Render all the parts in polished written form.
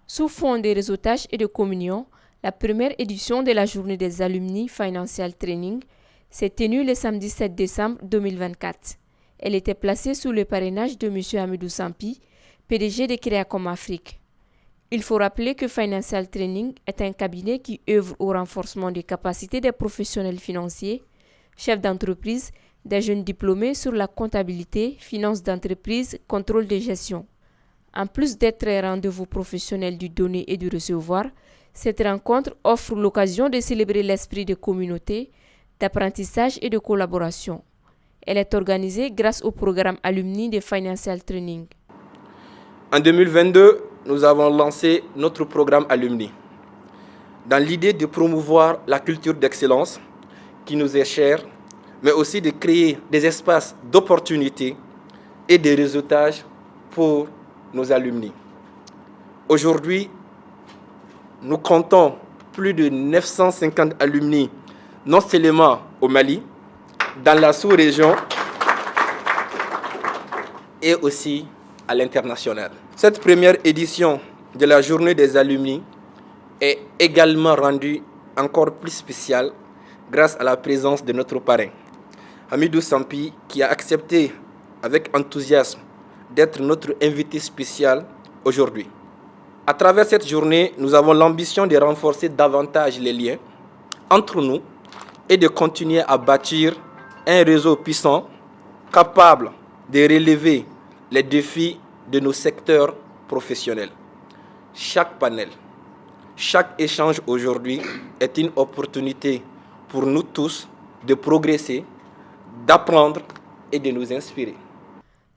Sous fond de réseautage et de communion, la première édition de la journée des alumni Financial Training s'est tenue le samedi 7 décembre 2024. Elle était placée sous le parrainage de M. Hamidou Sampi, PDG de Créacom Afrique. Il faut rappeler que Financial Training est un cabinet qui œuvre au renforcement des capacités des professionnels financiers, chefs d'entreprise, des jeunes diplômés sur la comptabilité, finances d'entreprise, contrôle de gestion. En plus d'être un rendez-vous professionnel du donner et du recevoir, cette rencontre offre l'occasion de célébrer l'esprit de communauté, d'apprentissage et de collaboration. Elle est organisée grâce au programme Alumni de Financial Training. En 2022, nous avons lancé notre programme Alumni dans l'idée de promouvoir la culture d'excellence qui nous est chère, mais aussi de créer des espaces d'opportunité et de réseautage pour nos alumni. Aujourd'hui, nous comptons plus de 950 alumni, non seulement au Mali, dans la sous-région et aussi à l'international. Cette première édition de la journée des alumni est également rendue encore plus spéciale grâce à la présence de notre parrain, Hamidou Sampi, qui a accepté avec enthousiasme d'être notre invité spécial aujourd'hui. À travers cette journée, nous avons l'ambition de renforcer davantage les liens entre nous et de continuer à bâtir un réseau puissant, capable de relever les défis de nos secteurs professionnels. Chaque panel, chaque échange aujourd'hui est une opportunité pour nous tous de progresser, d'apprendre et de nous inspirer.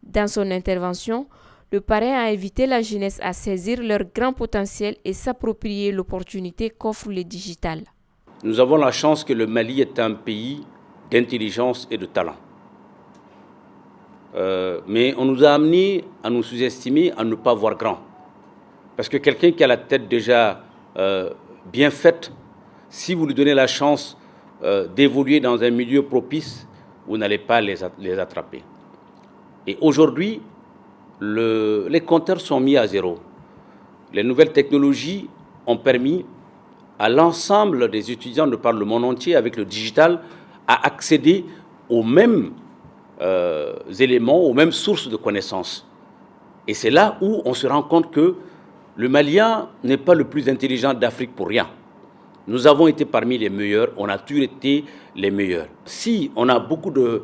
Dans son intervention, le parrain a invité la jeunesse à saisir leur grand potentiel et s'approprier l'opportunité qu'offre le digital. Nous avons la chance que le Mali est un pays d'intelligence et de talent. Mais on nous a amené à nous sous-estimer, à ne pas voir grand. Parce que quelqu'un qui a la tête déjà bien faite, si vous lui donnez la chance d'évoluer dans un milieu propice, vous n'allez pas les attraper. Et aujourd'hui, les compteurs sont mis à zéro. Les nouvelles technologies ont permis à l'ensemble des étudiants de par le monde entier, avec le digital, à accéder aux mêmes éléments, aux mêmes sources de connaissances. Et c'est là où on se rend compte que le Malien n'est pas le plus intelligent d'Afrique pour rien. Nous avons été parmi les meilleurs, on a toujours été les meilleurs. Si on a beaucoup de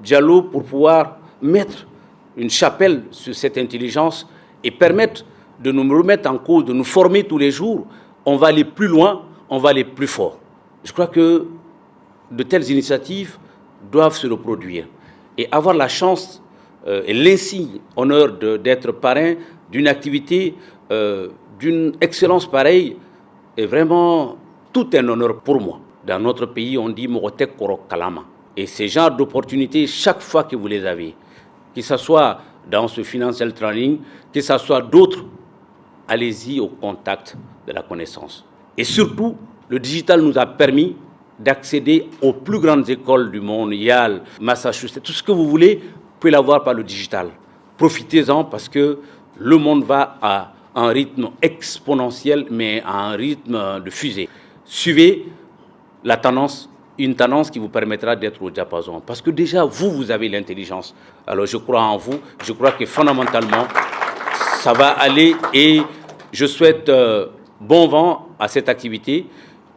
dialogue pour pouvoir mettre une chapelle sur cette intelligence et permettre de nous remettre en cause, de nous former tous les jours, on va aller plus loin, on va aller plus fort. Je crois que de telles initiatives doivent se reproduire. Et avoir la chance et l'insigne honneur d'être parrain d'une activité d'une excellence pareille est vraiment tout un honneur pour moi. Dans notre pays, on dit « Morotek Korok Kalama ». Et ces genres d'opportunités, chaque fois que vous les avez, que ce soit dans ce financial training, que ce soit d'autres, allez-y au contact de la connaissance. Et surtout, le digital nous a permis d'accéder aux plus grandes écoles du monde, Yale, Massachusetts, tout ce que vous voulez, vous pouvez l'avoir par le digital. Profitez-en parce que le monde va à un rythme exponentiel, mais à un rythme de fusée. Suivez la tendance, une tendance qui vous permettra d'être au diapason. Parce que déjà, vous avez l'intelligence. Alors je crois en vous, je crois que fondamentalement, ça va aller et je souhaite bon vent à cette activité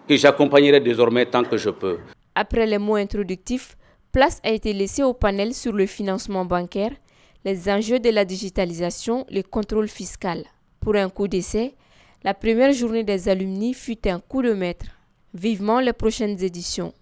que j'accompagnerai désormais tant que je peux. Après les mots introductifs, place a été laissée au panel sur le financement bancaire, les enjeux de la digitalisation, le contrôle fiscal. Pour un coup d'essai, la première journée des alumni fut un coup de maître. Vivement les prochaines éditions.